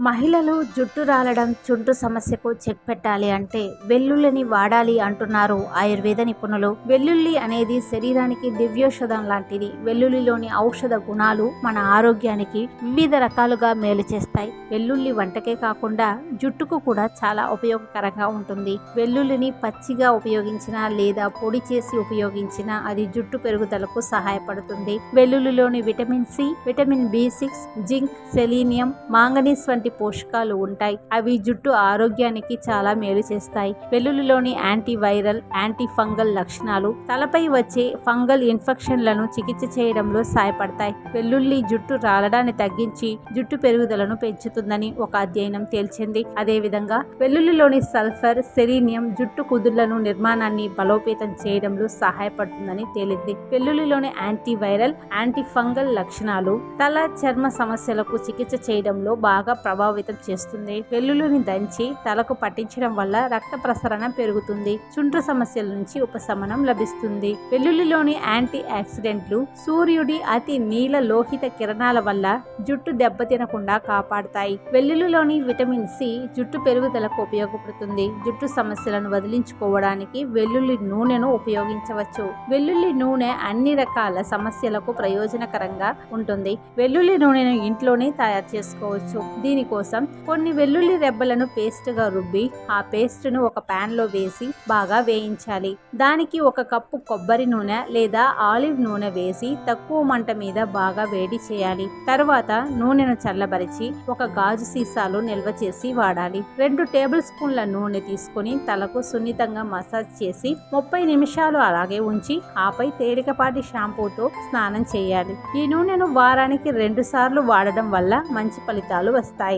మహిళలు జుట్టు రాలడం, చుంటు సమస్యకు చెక్ పెట్టాలి అంటే వెల్లుల్లిని వాడాలి అంటున్నారు ఆయుర్వేద నిపుణులు. వెల్లుల్లి అనేది శరీరానికి దివ్యౌషధం లాంటిది. వెల్లుల్లిలోని ఔషధ గుణాలు మన ఆరోగ్యానికి వివిధ రకాలుగా మేలు చేస్తాయి. వెల్లుల్లి వంటకే కాకుండా జుట్టుకు కూడా చాలా ఉపయోగకరంగా ఉంటుంది. వెల్లుల్లిని పచ్చిగా ఉపయోగించినా లేదా పొడి చేసి ఉపయోగించినా అది జుట్టు పెరుగుదలకు సహాయపడుతుంది. వెల్లుల్లిలోని విటమిన్ సి, విటమిన్ బి6, జింక్, సెలీనియం, మాంగనీస్ వంటి పోషకాలు ఉంటాయి. అవి జుట్టు ఆరోగ్యానికి చాలా మేలు చేస్తాయి. వెల్లుల్లిలోని యాంటీ వైరల్, యాంటీ ఫంగల్ లక్షణాలు తలపై వచ్చే ఫంగల్ ఇన్ఫెక్షన్లను చికిత్స చేయడంలో సహాయపడతాయి. వెల్లుల్లి జుట్టు రాలడాన్ని తగ్గించి జుట్టు పెరుగుదలను పెంచుతుందని ఒక అధ్యయనం తేల్చింది. అదేవిధంగా వెల్లుల్లిలోని సల్ఫర్, సెలీనియం జుట్టు కుదుళ్లను నిర్మాణాన్ని బలోపేతం చేయడంలో సహాయపడుతుందని తేలింది. వెల్లుల్లిలోని యాంటీ వైరల్, యాంటీ ఫంగల్ లక్షణాలు తల, చర్మ సమస్యలకు చికిత్స చేయడంలో బాగా ప్రభావితం చేస్తుంది. వెల్లుల్లిని దంచి తలకు పట్టించడం వల్ల రక్త ప్రసరణ పెరుగుతుంది. చుండ్రు సమస్యల నుంచి ఉపశమనం లభిస్తుంది. వెల్లుల్లిలోని యాంటీ ఆక్సిడెంట్లు సూర్యుడి అతి నీల లోహిత కిరణాల వల్ల జుట్టు దెబ్బతినకుండా కాపాడుతాయి. వెల్లుల్లిలోని విటమిన్ సి జుట్టు పెరుగుదలకు ఉపయోగపడుతుంది. జుట్టు సమస్యలను వదిలించుకోవడానికి వెల్లుల్లి నూనెను ఉపయోగించవచ్చు. వెల్లుల్లి నూనె అన్ని రకాల సమస్యలకు ప్రయోజనకరంగా ఉంటుంది. వెల్లుల్లి నూనెను ఇంట్లోనే తయారు చేసుకోవచ్చు. దీనికోసం కొన్ని వెల్లుల్లి రెబ్బలను పేస్ట్గా రుబ్బి ఆ పేస్ట్ను ఒక ప్యాన్లో వేసి బాగా వేయించాలి. దానికి 1 కప్పు కొబ్బరి నూనె లేదా ఆలివ్ నూనె వేసి తక్కువ మంట మీద బాగా వేడి చేయాలి. తర్వాత నూనెను చల్లబరిచి ఒక గాజు సీసాలో నిల్వ చేసి వాడాలి. 2 టేబుల్ స్పూన్ల నూనె తీసుకుని తలకు సున్నితంగా మసాజ్ చేసి 30 నిమిషాలు అలాగే ఉంచి ఆపై తేలికపాటి షాంపూతో స్నానం చేయాలి. ఈ నూనెను వారానికి 2 సార్లు వాడడం వల్ల మంచి ఫలితాలు వస్తాయి.